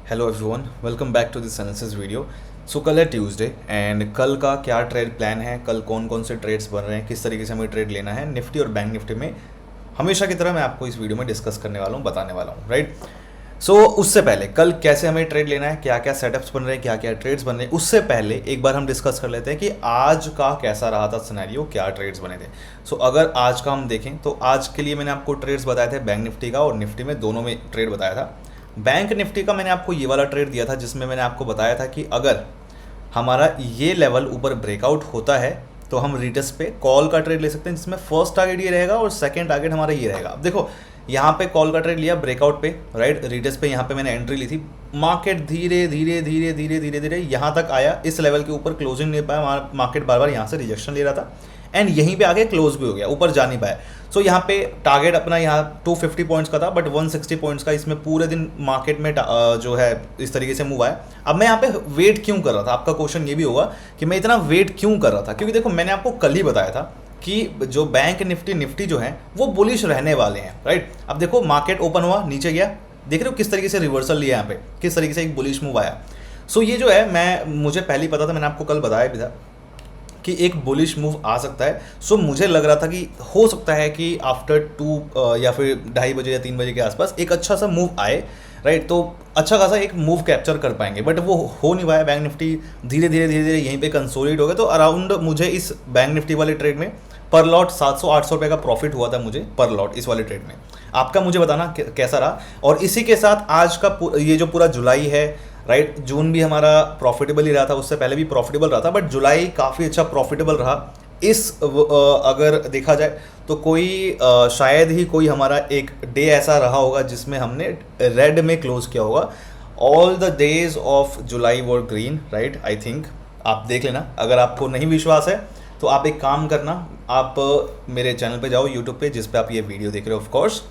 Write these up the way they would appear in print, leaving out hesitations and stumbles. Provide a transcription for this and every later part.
Hello everyone, welcome back to this analysis video. So कल है Tuesday and कल का क्या ट्रेड प्लान है, कल कौन कौन से ट्रेड्स बन रहे हैं, किस तरीके से हमें ट्रेड लेना है निफ्टी और बैंक निफ्टी में, हमेशा की तरह मैं आपको इस वीडियो में डिस्कस करने वाला हूँ, बताने वाला हूँ, राइट। सो उससे पहले कल कैसे हमें ट्रेड लेना है, क्या क्या सेटअप्स बन रहे हैं, क्या क्या ट्रेड्स बन रहे हैं, उससे पहले एक बार हम डिस्कस कर लेते हैं कि आज का कैसा रहा था सिनेरियो, क्या ट्रेड्स बने थे। सो अगर आज का हम देखें तो आज के लिए मैंने आपको ट्रेड्स बताए थे बैंक निफ्टी का और निफ्टी में, दोनों में ट्रेड बताया था। बैंक निफ्टी का मैंने आपको ये वाला ट्रेड दिया था जिसमें मैंने आपको बताया था कि अगर हमारा ये लेवल ऊपर ब्रेकआउट होता है तो हम रिटेस्ट पे कॉल का ट्रेड ले सकते हैं, जिसमें फर्स्ट टारगेट ये रहेगा और सेकंड टारगेट हमारा ये रहेगा। अब देखो यहाँ पे कॉल का ट्रेड लिया ब्रेकआउट पे, राइट, रिटेस्ट पे यहाँ पे मैंने एंट्री ली थी। मार्केट धीरे धीरे धीरे धीरे धीरे धीरे यहाँ तक आया, इस लेवल के ऊपर क्लोजिंग नहीं पाया, मार्केट बार बार यहाँ से रिजेक्शन ले रहा था एंड यहीं पे आके क्लोज भी हो गया, ऊपर जा नहीं पाया। सो यहाँ पे टारगेट अपना यहाँ 250 पॉइंट्स का था बट 160 पॉइंट्स का इसमें पूरे दिन मार्केट में जो है इस तरीके से मूव आया। अब मैं यहाँ पे वेट क्यों कर रहा था, आपका क्वेश्चन ये भी होगा कि मैं इतना वेट क्यों कर रहा था, क्योंकि देखो मैंने आपको कल ही बताया था कि जो बैंक निफ्टी जो है वो बुलिश रहने वाले हैं, राइट। अब देखो मार्केट ओपन हुआ, नीचे गया, देख रहे हो किस तरीके से रिवर्सल लिया यहाँ पे, किस तरीके से एक बुलिश मूव आया। सो ये जो है मुझे पहले ही पता था, मैंने आपको कल बताया भी था कि एक बुलिश मूव आ सकता है। सो मुझे लग रहा था कि हो सकता है कि आफ्टर 2 या फिर 2:30 बजे या 3 बजे के आसपास एक अच्छा सा मूव आए, राइट, तो अच्छा खासा एक मूव कैप्चर कर पाएंगे, बट वो हो नहीं पाया। बैंक निफ्टी धीरे धीरे धीरे धीरे यहीं पे कंसोलिडेट हो गया। तो अराउंड मुझे इस बैंक निफ्टी वाले ट्रेड में पर लॉट 700-800 रुपये का प्रॉफिट हुआ था मुझे पर लॉट इस वाले ट्रेड में। आपका मुझे बताना कैसा रहा। और इसी के साथ आज का ये जो पूरा जुलाई है, राइट, जून भी हमारा प्रॉफिटेबल ही रहा था, उससे पहले भी प्रॉफिटेबल रहा था, बट जुलाई काफ़ी अच्छा प्रॉफिटेबल रहा। अगर देखा जाए तो कोई शायद ही कोई हमारा एक डे ऐसा रहा होगा जिसमें हमने रेड में क्लोज किया होगा। All the days of July were green, right, I think आप देख लेना। अगर आपको नहीं विश्वास है तो आप एक काम करना, आप मेरे चैनल पे जाओ यूट्यूब पे, जिस पे आप ये वीडियो देख रहे हो, ऑफ कोर्स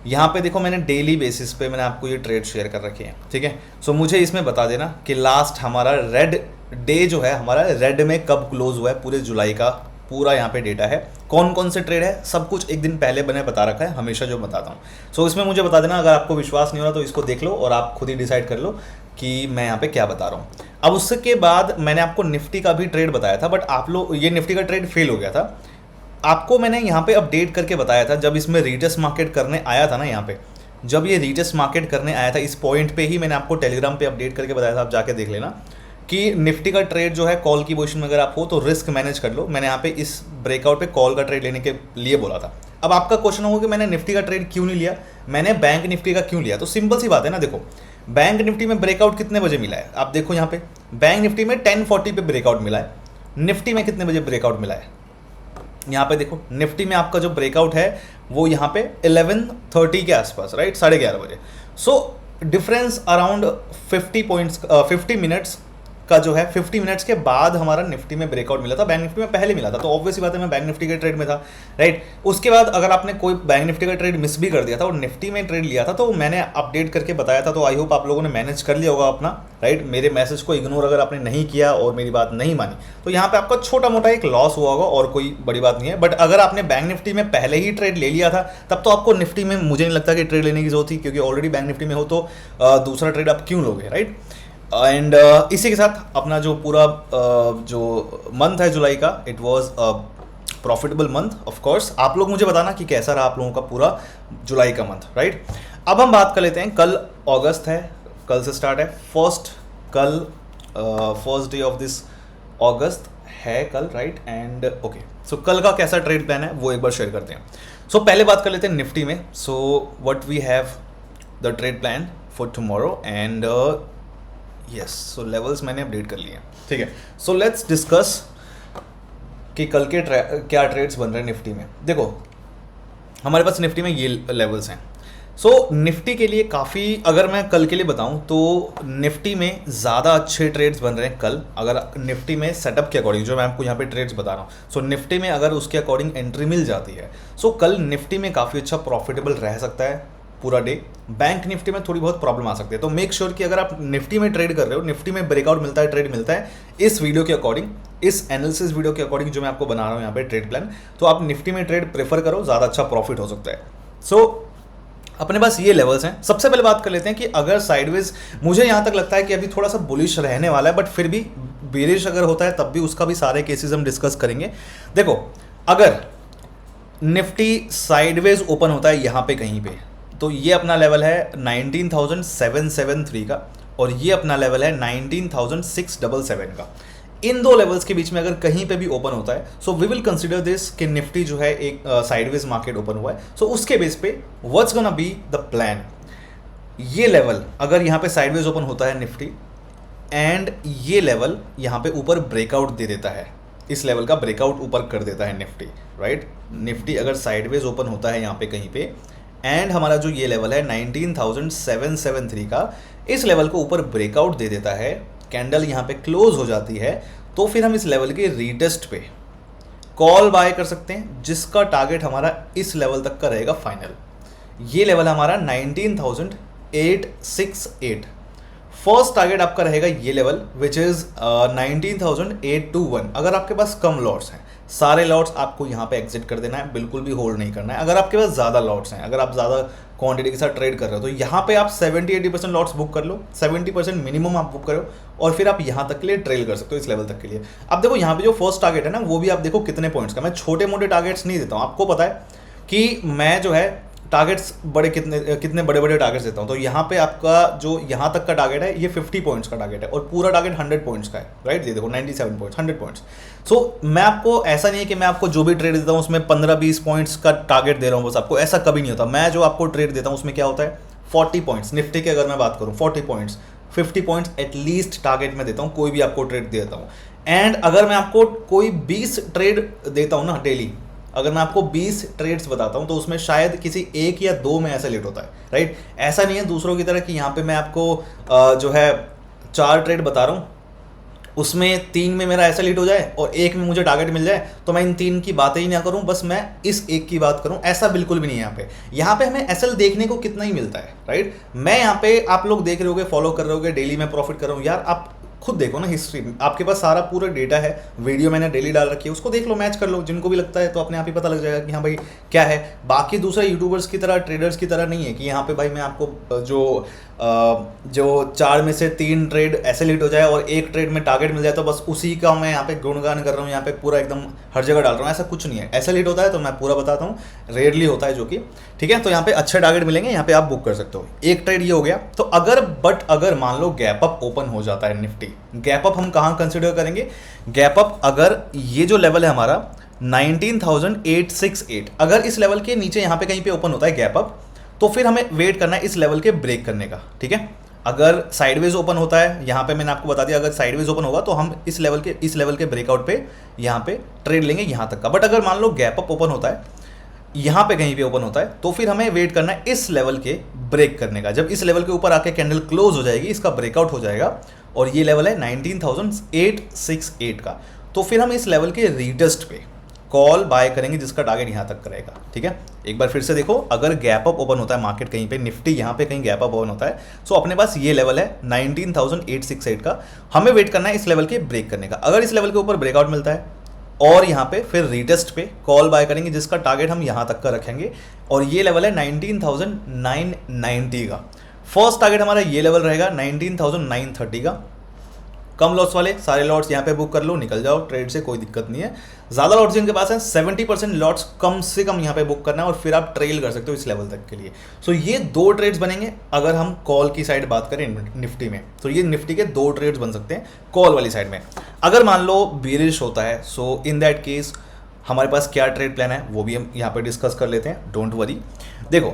यहाँ पे देखो मैंने डेली बेसिस पे मैंने आपको ये ट्रेड शेयर कर रखे हैं, ठीक है। सो मुझे इसमें बता देना कि लास्ट हमारा रेड डे जो है हमारा रेड में कब क्लोज हुआ है, पूरे जुलाई का पूरा यहाँ पे डेटा है, कौन कौन से ट्रेड है, सब कुछ एक दिन पहले मैंने बता रखा है, हमेशा जो बताता हूँ। सो इसमें मुझे बता देना, अगर आपको विश्वास नहीं हो रहा तो इसको देख लो और आप खुद ही डिसाइड कर लो कि मैं यहाँ पे क्या बता रहा हूँ। अब उसके बाद मैंने आपको निफ्टी का भी ट्रेड बताया था, बट आप लोग ये निफ्टी का ट्रेड फेल हो गया था। आपको मैंने यहाँ पे अपडेट करके बताया था जब इसमें रीटेस्ट मार्केट करने आया था ना, यहाँ पे जब ये रीटेस्ट मार्केट करने आया था, इस पॉइंट पे ही मैंने आपको टेलीग्राम पे अपडेट करके बताया था, आप जाके देख लेना कि निफ्टी का ट्रेड जो है कॉल की पोजीशन में अगर आप हो तो रिस्क मैनेज कर लो। मैंने यहाँ पे इस ब्रेकआउट पे कॉल का ट्रेड लेने के लिए बोला था। अब आपका क्वेश्चन होगा कि मैंने निफ्टी का ट्रेड क्यों नहीं लिया, मैंने बैंक निफ्टी का क्यों लिया। तो सिंपल सी बात है ना, देखो बैंक निफ्टी में ब्रेकआउट कितने बजे मिला है, आप देखो यहाँ पे बैंक निफ्टी में 10:40 पे ब्रेकआउट मिला है, निफ्टी में कितने बजे ब्रेकआउट मिला है, यहाँ पे देखो निफ्टी में आपका जो ब्रेकआउट है वो यहाँ पे 11:30 के आसपास, राइट, 11:30 बजे। So difference around 50 points, 50 minutes का जो है 50 मिनट्स के बाद हमारा निफ्टी में ब्रेकआउट मिला था, बैंक निफ्टी में पहले मिला था, तो ऑब्वियसली बात है मैं बैंक निफ्टी के ट्रेड में था, राइट। उसके बाद अगर आपने कोई बैंक निफ्टी का ट्रेड मिस भी कर दिया था और निफ्टी में ट्रेड लिया था तो मैंने अपडेट करके बताया था, तो आई होप आप लोगों ने मैनेज कर लिया होगा अपना, राइट। मेरे मैसेज को इग्नोर अगर आपने नहीं किया और मेरी बात नहीं मानी तो यहाँ पे आपका छोटा मोटा एक लॉस हुआ होगा और कोई बड़ी बात नहीं है। बट अगर आपने बैंक निफ्टी में पहले ही ट्रेड ले लिया था तब तो आपको निफ्टी में मुझे नहीं लगता कि ट्रेड लेने की जरूरत थी, क्योंकि ऑलरेडी बैंक निफ्टी में हो तो दूसरा ट्रेड आप क्यों लोगे, राइट। एंड इसी के साथ अपना जो पूरा जो मंथ है जुलाई का, it was profitable month. Of course आप लोग मुझे बताना कि कैसा रहा आप लोगों का पूरा जुलाई का मंथ, राइट। अब हम बात कर लेते हैं, कल अगस्त है, कल से स्टार्ट है कल फर्स्ट डे ऑफ दिस अगस्त है कल, राइट। एंड ओके, सो कल का कैसा ट्रेड प्लान है वो एक बार शेयर करते हैं। सो पहले बात कर लेते हैं निफ्टी में। So what we have the trade plan for tomorrow and yes, so levels मैंने अपडेट कर लिए हैं, ठीक है। सो लेट्स डिस्कस कि कल के क्या ट्रेड्स बन रहे हैं निफ्टी में। देखो हमारे पास निफ्टी में ये लेवल्स हैं। सो निफ्टी के लिए काफ़ी, अगर मैं कल के लिए बताऊं तो निफ्टी में ज़्यादा अच्छे ट्रेड्स बन रहे हैं कल, अगर निफ्टी में सेटअप के अकॉर्डिंग जो मैं आपको यहाँ पे ट्रेड्स बता रहा हूँ। सो निफ्टी में अगर उसके अकॉर्डिंग एंट्री मिल जाती है सो कल निफ्टी में काफ़ी अच्छा प्रॉफिटेबल रह सकता है पूरा डे। बैंक निफ्टी में थोड़ी बहुत प्रॉब्लम आ सकती है, तो मेक श्योर कि अगर आप निफ्टी में ट्रेड कर रहे हो, निफ्टी में ब्रेकआउट मिलता है, ट्रेड मिलता है, इस वीडियो के अकॉर्डिंग, इस एनालिसिस वीडियो के अकॉर्डिंग जो मैं आपको बना रहा हूँ यहाँ पे ट्रेड प्लान, तो आप निफ्टी में ट्रेड प्रेफर करो, ज़्यादा अच्छा प्रॉफिट हो सकता है। सो अपने पास ये लेवल्स हैं। सबसे पहले बात कर लेते हैं कि अगर साइडवेज, मुझे यहाँ तक लगता है कि अभी थोड़ा सा बुलिश रहने वाला है, बट फिर भी बेरिश अगर होता है तब भी उसका भी सारे केसेस हम डिस्कस करेंगे। देखो, अगर निफ्टी साइडवेज ओपन होता है यहाँ पे कहीं पे, तो ये अपना लेवल है 19,773 का, और ये अपना लेवल है 19,677 का। इन दो लेवल्स के बीच में अगर कहीं पे भी ओपन होता है, so we will consider this कि निफ्टी जो है एक साइडवेज मार्केट ओपन हुआ है। सो उसके बेस पे what's gonna be the plan, ये लेवल अगर यहाँ पे साइडवेज ओपन होता है निफ्टी, एंड ये लेवल यहाँ पे ऊपर ब्रेकआउट दे देता है, इस लेवल का ब्रेकआउट ऊपर कर देता है निफ्टी, राइट। निफ्टी अगर साइडवेज ओपन होता है यहाँ पे कहीं पे, एंड हमारा जो ये लेवल है 19,773 का, इस लेवल को ऊपर ब्रेकआउट दे देता है, कैंडल यहाँ पे क्लोज हो जाती है, तो फिर हम इस लेवल के रीटेस्ट पे कॉल बाय कर सकते हैं, जिसका टारगेट हमारा इस लेवल तक का रहेगा फाइनल। ये लेवल हमारा 19,868। फर्स्ट टारगेट आपका रहेगा ये लेवल विच इज 19,821। अगर आपके पास कम लॉट्स हैं, सारे लॉट्स आपको यहाँ पे एग्जिट कर देना है, बिल्कुल भी होल्ड नहीं करना है। अगर आपके पास ज़्यादा लॉट्स हैं, अगर आप ज़्यादा क्वांटिटी के साथ ट्रेड कर रहे हो, तो यहाँ पे आप 70-80% लॉट्स बुक कर लो, 70% मिनिमम आप बुक करो, और फिर आप यहाँ तक के लिए ट्रेल कर सकते हो, इस लेवल तक के लिए। अब देखो यहाँ पे जो फर्स्ट टारगेट है ना, वो भी आप देखो कितने पॉइंट्स का। मैं छोटे मोटे टारगेट्स नहीं देता हूँ, आपको पता है कि मैं जो है टारगेट्स बड़े कितने बड़े बड़े टारगेट्स देता हूँ। तो यहाँ पे आपका जो यहाँ तक का टारगेट है, ये 50 पॉइंट्स का टारगेट है, और पूरा टारगेट 100 पॉइंट्स का है, राइट। ये देखो 97 पॉइंट्स, 100 पॉइंट्स। सो मैं आपको ऐसा नहीं है कि मैं आपको जो भी ट्रेड देता हूँ उसमें 15-20 पॉइंट्स का टारगेट दे रहा हूँ बस आपको, ऐसा कभी नहीं होता। मैं जो आपको ट्रेड देता हूँ उसमें क्या होता है, 40 पॉइंट्स। निफ्टी की अगर मैं बात करूँ 40 पॉइंट्स, 50 पॉइंट्स एटलीस्ट टारगेट में देता हूँ, कोई भी आपको ट्रेड दे देता हूँ। एंड अगर मैं आपको कोई 20 ट्रेड देता हूँ ना डेली, अगर मैं आपको 20 ट्रेड्स बताता हूं, तो उसमें शायद किसी एक या दो में ऐसा लेट होता है, राइट। ऐसा नहीं है दूसरों की तरह कि यहाँ पे मैं आपको जो है 4 ट्रेड बता रहा हूँ, उसमें 3 में मेरा ऐसा लीड हो जाए और एक में मुझे टारगेट मिल जाए, तो मैं इन 3 की बातें ही ना करूं, बस मैं इस एक की बात करूं। ऐसा बिल्कुल भी नहीं है यहाँ पे हमें एसएल देखने को कितना ही मिलता है, राइट। मैं यहाँ पे, आप लोग देख रहे होगे, फॉलो कर रहे होगे, डेली मैं प्रॉफिट कर रहा हूँ। यार आप खुद देखो ना, हिस्ट्री आपके पास सारा पूरा डेटा है, वीडियो मैंने डेली डाल रखी है, उसको देख लो, मैच कर लो, जिनको भी लगता है तो अपने आप ही पता लग जाएगा कि हाँ भाई क्या है। बाकी दूसरे यूट्यूबर्स की तरह, ट्रेडर्स की तरह नहीं है कि यहाँ पे भाई मैं आपको जो 4 में से 3 ट्रेड ऐसे लीड हो जाए और एक ट्रेड में टारगेट मिल जाए तो बस उसी का मैं यहाँ पे गुणगान कर रहा हूँ, यहाँ पे पूरा एकदम हर जगह डाल रहा हूँ। ऐसा कुछ नहीं है। ऐसा लीड होता है तो मैं पूरा बताता हूँ, रेयरली होता है जो कि ठीक है। तो यहाँ पे अच्छे टारगेट मिलेंगे, यहाँ पे आप बुक कर सकते हो। एक ट्रेड ये हो गया। तो अगर मान लो गैप अप ओपन हो जाता है निफ्टी, गैप अप हम कहाँ कंसिडर करेंगे, गैप अप अगर ये जो लेवल है हमारा 19,868, अगर इस लेवल के नीचे यहाँ पे कहीं पे ओपन होता है गैप अप, तो फिर हमें वेट करना है इस लेवल के ब्रेक करने का, ठीक है। अगर साइडवेज ओपन होता है, यहाँ पे मैंने आपको बता दिया, अगर साइडवेज ओपन होगा तो हम इस लेवल के ब्रेकआउट पे यहाँ पे ट्रेड लेंगे यहाँ तक का। बट अगर मान लो गैप अप ओपन होता है, यहाँ पे कहीं पे ओपन होता है, तो फिर हमें वेट करना है इस लेवल के ब्रेक करने का। जब इस लेवल के ऊपर आके कैंडल क्लोज हो जाएगी, इसका ब्रेकआउट हो जाएगा, और ये लेवल है 19,868 का, तो फिर हम इस लेवल के रीटेस्ट पे कॉल बाय करेंगे, जिसका टारगेट यहाँ तक करेगा, ठीक है। एक बार फिर से देखो, अगर गैप अप ओपन होता है मार्केट कहीं पे, निफ्टी यहाँ पे कहीं गैप अप ओपन होता है, सो अपने पास ये लेवल है 19,868 का, हमें वेट करना है इस लेवल के ब्रेक करने का। अगर इस लेवल के ऊपर ब्रेकआउट मिलता है और यहाँ पे फिर रीटेस्ट पे कॉल बाय करेंगे, जिसका टारगेट हम यहाँ तक का रखेंगे, और ये लेवल है 19,990 का। फर्स्ट टारगेट हमारा ये लेवल रहेगा 19,930 का। कम लॉट्स वाले सारे लॉट्स यहाँ पे बुक कर लो, निकल जाओ ट्रेड से, कोई दिक्कत नहीं है। ज़्यादा लॉट्स जिनके पास है 70% लॉट्स कम से कम यहाँ पे बुक करना है, और फिर आप ट्रेल कर सकते हो इस लेवल तक के लिए। सो ये 2 ट्रेड्स बनेंगे। अगर हम कॉल की साइड बात करें निफ्टी में, तो ये निफ्टी के 2 ट्रेड्स बन सकते हैं कॉल वाली साइड में। अगर मान लो बेरिश होता है, सो इन दैट केस हमारे पास क्या ट्रेड प्लान है वो भी हम यहाँ पे डिस्कस कर लेते हैं, डोंट वरी। देखो,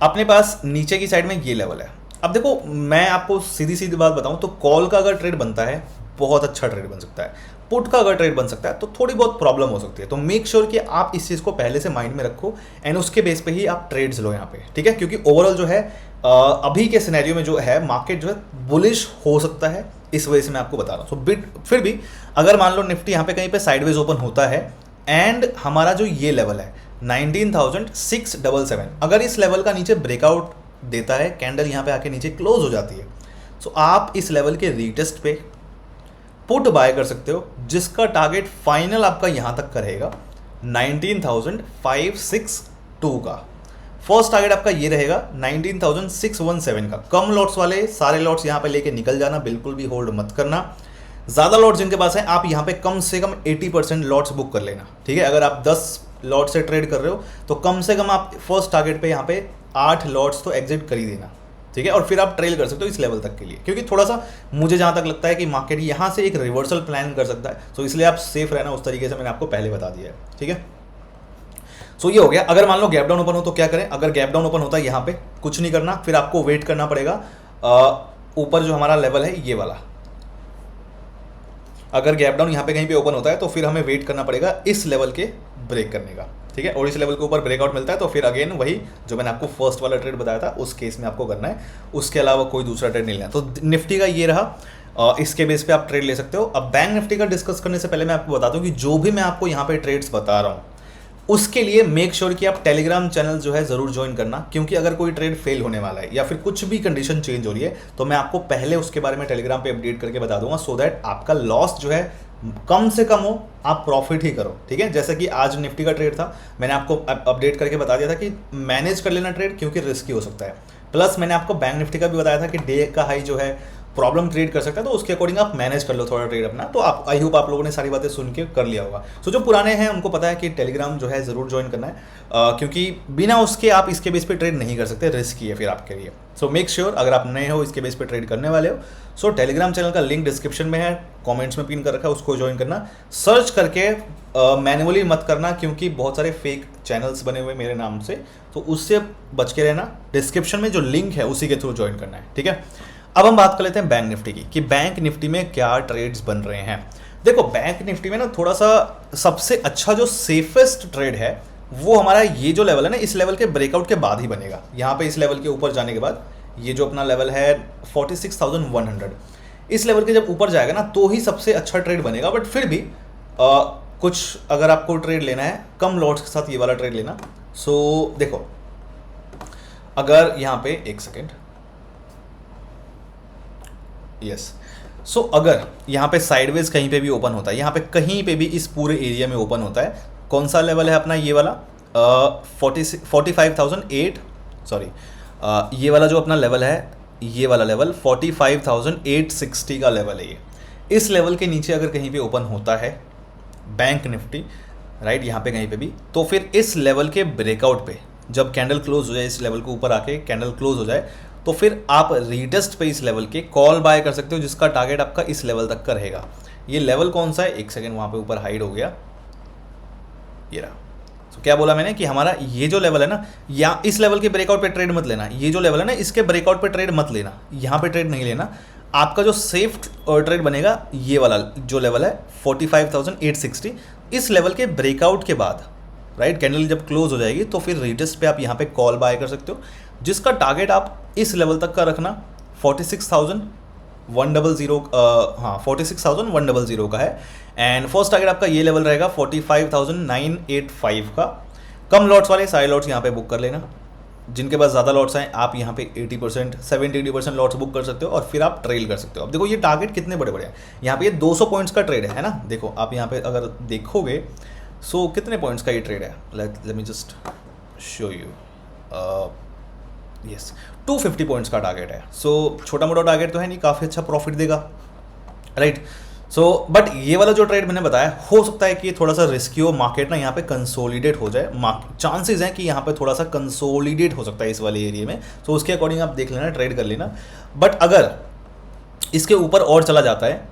अपने पास नीचे की साइड में ये लेवल है। अब देखो, मैं आपको सीधी सीधी बात बताऊं तो कॉल का अगर ट्रेड बनता है, बहुत अच्छा ट्रेड बन सकता है। पुट का अगर ट्रेड बन सकता है तो थोड़ी बहुत प्रॉब्लम हो सकती है। तो मेक श्योर कि आप इस चीज़ को पहले से माइंड में रखो, एंड उसके बेस पे ही आप ट्रेड्स लो यहाँ पे, ठीक है। क्योंकि ओवरऑल जो है अभी के सिनेरियो में जो है मार्केट जो है बुलिश हो सकता है, इस वजह से मैं आपको बता रहा हूँ। सो फिर भी अगर मान लो निफ्टी यहाँ पे कहीं पे साइडवेज ओपन होता है, एंड हमारा जो ये लेवल है 19,677, अगर इस लेवल का नीचे ब्रेकआउट देता है, कैंडल यहाँ पे आके नीचे क्लोज हो जाती है, सो आप इस लेवल के रीटेस्ट पे पुट बाय कर सकते हो, जिसका टारगेट फाइनल आपका यहाँ तक का रहेगा 19,562 का। फर्स्ट टारगेट आपका ये रहेगा 19,617 का। कम लॉट्स वाले सारे लॉट्स यहाँ पे लेके निकल जाना, बिल्कुल भी होल्ड मत करना। ज़्यादा लॉट्स जिनके पास है, आप यहाँ पे कम से कम 80% लॉट्स बुक कर लेना, ठीक है। अगर आप 10 लॉट से ट्रेड कर रहे हो तो कम से कम आप फर्स्ट टारगेट पे यहाँ पे 8 लॉट्स तो एग्जिट कर ही देना, ठीक है। और फिर आप ट्रेल कर सकते हो इस लेवल तक के लिए, क्योंकि थोड़ा सा मुझे जहाँ तक लगता है कि मार्केट यहाँ से एक रिवर्सल प्लान कर सकता है, तो इसलिए आप सेफ रहना उस तरीके से मैंने आपको पहले बता दिया है, ठीक है। सो ये हो गया। अगर मान लो गैप डाउन ओपन हो तो क्या करें? अगर गैप डाउन ओपन होता है यहाँ पे कुछ नहीं करना, फिर आपको वेट करना पड़ेगा ऊपर जो हमारा लेवल है ये वाला। अगर गैप डाउन यहाँ पे कहीं पे ओपन होता है तो फिर हमें वेट करना पड़ेगा इस लेवल के ब्रेक करने का, ठीक है। और इस लेवल के ऊपर ब्रेकआउट मिलता है तो फिर अगेन वही जो मैंने आपको फर्स्ट वाला ट्रेड बताया था उस केस में आपको करना है, उसके अलावा कोई दूसरा ट्रेड नहीं लेना। तो निफ्टी का ये रहा, इसके बेस पे आप ट्रेड ले सकते हो। अब बैंक निफ्टी का डिस्कस करने से पहले मैं आपको बता दूं कि जो भी मैं आपको यहाँ पे ट्रेड्स बता रहा हूँ उसके लिए मेक श्योर कि आप टेलीग्राम चैनल जो है ज़रूर ज्वाइन करना, क्योंकि अगर कोई ट्रेड फेल होने वाला है या फिर कुछ भी कंडीशन चेंज हो रही है तो मैं आपको पहले उसके बारे में टेलीग्राम पे अपडेट करके बता दूंगा, सो दैट आपका लॉस जो है कम से कम हो, आप प्रॉफिट ही करो, ठीक है। जैसे कि आज निफ्टी का ट्रेड था, मैंने आपको अपडेट करके बता दिया था कि मैनेज कर लेना ट्रेड, क्योंकि रिस्की हो सकता है। प्लस मैंने आपको बैंक निफ्टी का भी बताया था कि डे का हाई जो है प्रॉब्लम क्रिएट कर सकता है, तो उसके अकॉर्डिंग आप मैनेज कर लो थोड़ा ट्रेड अपना। तो आप आई होप आप लोगों ने सारी बातें सुन के कर लिया होगा। सो जो पुराने हैं उनको पता है कि टेलीग्राम जो है ज़रूर ज्वाइन करना है, क्योंकि बिना उसके आप इसके बेस पे ट्रेड नहीं कर सकते, रिस्की है फिर आपके लिए। सो मेक श्योर अगर आप नए हो इसके बेस पे ट्रेड करने वाले हो, सो टेलीग्राम चैनल का लिंक डिस्क्रिप्शन में है, कमेंट्स में पिन कर रखा है, उसको ज्वाइन करना। सर्च करके मैन्युअली मत करना, क्योंकि बहुत सारे फेक चैनल्स बने हुए मेरे नाम से, तो उससे बच के रहना। डिस्क्रिप्शन में जो लिंक है उसी के थ्रू ज्वाइन करना है, ठीक है। अब हम बात कर लेते हैं बैंक निफ्टी की, कि बैंक निफ्टी में क्या ट्रेड्स बन रहे हैं। देखो बैंक निफ्टी में ना थोड़ा सा सबसे अच्छा जो सेफेस्ट ट्रेड है वो हमारा ये जो लेवल है ना, इस लेवल के ब्रेकआउट के बाद ही बनेगा। यहाँ पे इस लेवल के ऊपर जाने के बाद ये जो अपना लेवल है 46,100, इस लेवल के जब ऊपर जाएगा ना तो ही सबसे अच्छा ट्रेड बनेगा। बट फिर भी कुछ अगर आपको ट्रेड लेना है कम लॉट्स के साथ, ये वाला ट्रेड लेना। सो देखो अगर यहाँ पे एक सेकेंड, यस, सो अगर यहाँ पे साइडवेज कहीं पे भी ओपन होता है, यहाँ पे कहीं पे भी इस पूरे एरिया में ओपन होता है, कौन सा लेवल है अपना ये वाला 45,008, सॉरी ये वाला जो अपना लेवल है, ये वाला लेवल 45,860 का लेवल है ये। इस लेवल के नीचे अगर कहीं पे ओपन होता है बैंक निफ्टी, राइट, यहाँ पे कहीं पे भी, तो फिर इस लेवल के ब्रेकआउट पे जब कैंडल क्लोज हो जाए, इस लेवल के ऊपर आके कैंडल क्लोज हो जाए, तो फिर आप रीटेस्ट पे इस लेवल के कॉल बाय कर सकते हो, जिसका टारगेट आपका इस लेवल तक का रहेगा। ये लेवल कौन सा है? एक सेकेंड, वहाँ पे ऊपर हाइड हो गया, ये रहा। तो क्या बोला मैंने कि हमारा ये जो लेवल है ना, या इस लेवल के ब्रेकआउट पे ट्रेड मत लेना, ये जो लेवल है ना इसके ब्रेकआउट पे ट्रेड मत लेना, यहाँ पे ट्रेड नहीं लेना। आपका जो सेफ ट्रेड बनेगा ये वाला जो लेवल है 45,860, इस लेवल के ब्रेकआउट के बाद, राइट, कैंडल जब क्लोज हो जाएगी तो फिर रीटेस्ट पे आप यहाँ पे कॉल बाय कर सकते हो, जिसका टारगेट आप इस लेवल तक का रखना 46,100, हाँ 46,100 का है। एंड फर्स्ट टारगेट आपका ये लेवल रहेगा 45,985 का। कम लॉट्स वाले सारे लॉट्स यहाँ पे बुक कर लेना, जिनके पास ज़्यादा लॉट्स हैं आप यहाँ पे 80%, 70-80% लॉट्स बुक कर सकते हो और फिर आप ट्रेल कर सकते हो। अब देखो ये टारगेट कितने बड़े बड़े हैं, यहाँ पे ये 200 पॉइंट्स का ट्रेड है ना। देखो आप यहाँ पे अगर देखोगे सो कितने पॉइंट्स का ये ट्रेड है, let me just show you, yes 250 points का टारगेट है। सो छोटा मोटा टारगेट तो है नहीं, काफ़ी अच्छा प्रॉफिट देगा, राइट। सो बट ये वाला जो ट्रेड मैंने बताया, हो सकता है कि थोड़ा सा रिस्की हो, मार्केट ना यहाँ पे कंसोलिडेट हो जाए, चांसेस हैं कि यहाँ पे थोड़ा सा कंसोलिडेट हो सकता है इस वाले एरिया में। तो उसके अकॉर्डिंग आप देख लेना, ट्रेड कर लेना। बट अगर इसके ऊपर और चला जाता है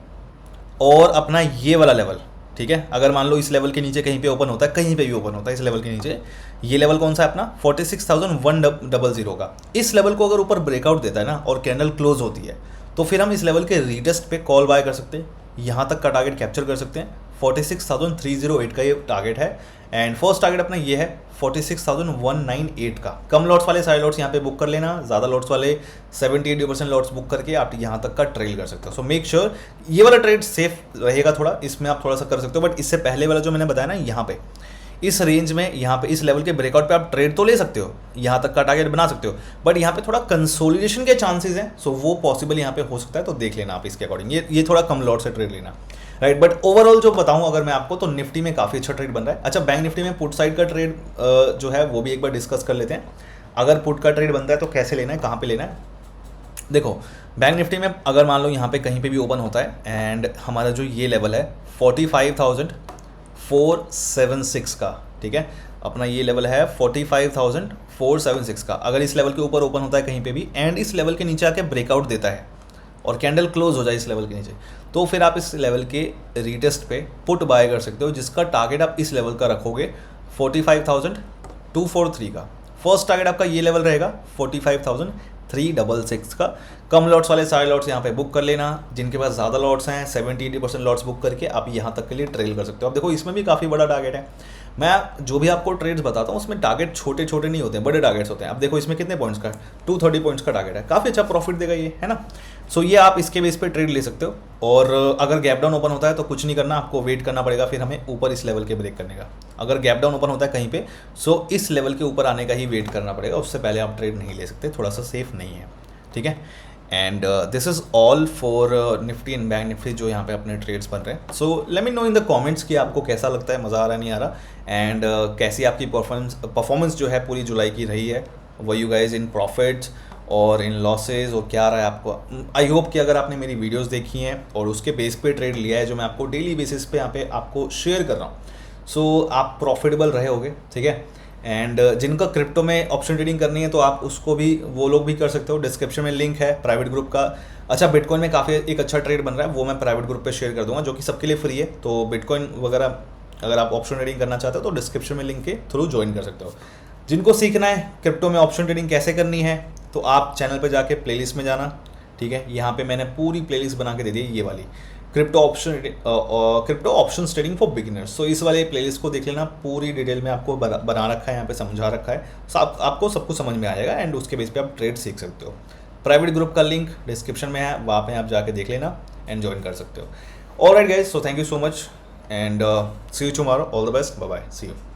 और अपना ये वाला लेवल, ठीक है, अगर मान लो इस लेवल के नीचे कहीं पे ओपन होता है, कहीं पे भी ओपन होता है इस लेवल के नीचे, ये लेवल कौन सा है अपना 46,100 का, इस लेवल को अगर ऊपर ब्रेकआउट देता है ना और कैंडल क्लोज होती है, तो फिर हम इस लेवल के रीटेस्ट पे कॉल बाय कर सकते हैं, यहाँ तक का टारगेट कैप्चर कर सकते हैं। 46,308 का ये टारगेट है। एंड फर्स्ट टारगेट अपना ये है 46,198 का। कम लॉट्स वाले सारे लॉट्स यहाँ पे बुक कर लेना, ज़्यादा लॉट्स वाले 70-80% लॉट्स बुक करके आप यहाँ तक का ट्रेल कर सकते हो। सो मेक श्योर ये वाला ट्रेड सेफ रहेगा थोड़ा, इसमें आप थोड़ा सा कर सकते हो। बट इससे पहले वाला जो मैंने बताया ना, यहाँ पे इस रेंज में, यहाँ पे इस लेवल के ब्रेकआउट पे आप ट्रेड तो ले सकते हो, यहाँ तक का टारगेट बना सकते हो, बट यहाँ पे थोड़ा कंसोलिडेशन के चांसेस हैं, सो वो पॉसिबल यहाँ पे हो सकता है। तो देख लेना आप इसके अकॉर्डिंग, ये थोड़ा कम लॉट से ट्रेड लेना, राइट। बट ओवरऑल जो बताऊं अगर मैं आपको, तो निफ्टी में काफ़ी अच्छा ट्रेड बन रहा है। अच्छा, बैंक निफ्टी में पुट साइड का ट्रेड जो है वो भी एक बार डिस्कस कर लेते हैं। अगर पुट का ट्रेड बनता है तो कैसे लेना है, कहाँ पे लेना है। देखो बैंक निफ्टी में अगर मान लो यहाँ पे कहीं पे भी ओपन होता है एंड हमारा जो ये लेवल है 45,476 का, ठीक है, अपना ये लेवल है 45,476 का। अगर इस लेवल के ऊपर ओपन होता है कहीं पे भी एंड इस लेवल के नीचे आके ब्रेकआउट देता है और कैंडल क्लोज हो जाए इस लेवल के नीचे, तो फिर आप इस लेवल के रीटेस्ट पे पुट बाय कर सकते हो, जिसका टारगेट आप इस लेवल का रखोगे 45,243 का। फर्स्ट टारगेट आपका ये लेवल रहेगा 45,366 का। कम लॉट्स वाले सारे लॉट्स यहाँ पे बुक कर लेना, जिनके पास ज़्यादा लॉट्स हैं 70-80% लॉट्स बुक करके आप यहाँ तक के लिए ट्रेल कर सकते हो। अब देखो इसमें भी काफ़ी बड़ा टारगेट है, मैं जो भी आपको ट्रेड्स बताता हूँ उसमें टारगेट छोटे छोटे नहीं होते हैं, बड़े टारगेट्स होते हैं। अब देखो इसमें कितने पॉइंट्स का, 230 पॉइंट्स का टारगेट है, काफ़ी अच्छा प्रॉफिट देगा ये, है ना। सो ये आप इसके बेस पे ट्रेड ले सकते हो। और अगर गैप डाउन ओपन होता है तो कुछ नहीं करना, आपको वेट करना पड़ेगा फिर हमें ऊपर इस लेवल के ब्रेक करने का। अगर गैप डाउन ओपन होता है कहीं पे, सो इस लेवल के ऊपर आने का ही वेट करना पड़ेगा, उससे पहले आप ट्रेड नहीं ले सकते, थोड़ा सा सेफ नहीं है, ठीक है। And this is all for Nifty and bank Nifty जो यहाँ पे अपने ट्रेड्स बन रहे हैं। So let me know in the comments कि आपको कैसा लगता है, मज़ा आ रहा नहीं आ रहा, एंड कैसी आपकी परफॉर्मेंस जो है पूरी जुलाई की रही है। Were you guys in profits और इन लॉसेज, और क्या रहा है आपको। आई होप कि अगर आपने मेरी वीडियोस देखी हैं और उसके बेस पे ट्रेड लिया है जो मैं आपको डेली बेसिस पे यहाँ पे आपको शेयर कर रहा हूँ, सो आप प्रॉफिटेबल रहे होगे, ठीक है। एंड जिनका क्रिप्टो में ऑप्शन ट्रेडिंग करनी है तो आप उसको भी, वो लोग भी कर सकते हो। डिस्क्रिप्शन में लिंक है प्राइवेट ग्रुप का। अच्छा, बिटकॉइन में काफ़ी एक अच्छा ट्रेड बन रहा है, वो मैं प्राइवेट ग्रुप पे शेयर कर दूंगा जो कि सबके लिए फ्री है। तो बिटकॉइन वगैरह अगर आप ऑप्शन ट्रेडिंग करना चाहते हो तो डिस्क्रिप्शन में लिंक के थ्रू ज्वाइन कर सकते हो। जिनको सीखना है क्रिप्टो में ऑप्शन ट्रेडिंग कैसे करनी है तो आप चैनल पर जाके प्लेलिस्ट में जाना, ठीक है। यहाँ पे मैंने पूरी प्लेलिस्ट बना के दे दी है, ये वाली crypto option trading for beginners. So इस वाले प्लेलिस्ट को देख लेना, पूरी डिटेल में आपको बना रखा है, यहाँ पे समझा रखा है, आपको सब कुछ समझ में आ जाएगा एंड उसके बेस पे आप ट्रेड सीख सकते हो। प्राइवेट ग्रुप का लिंक डिस्क्रिप्शन में है, वहाँ पे आप जाके देख लेना एंड ज्वाइन कर सकते हो। Alright guys, so thank you so much and see you tomorrow, all the best, bye bye, see you.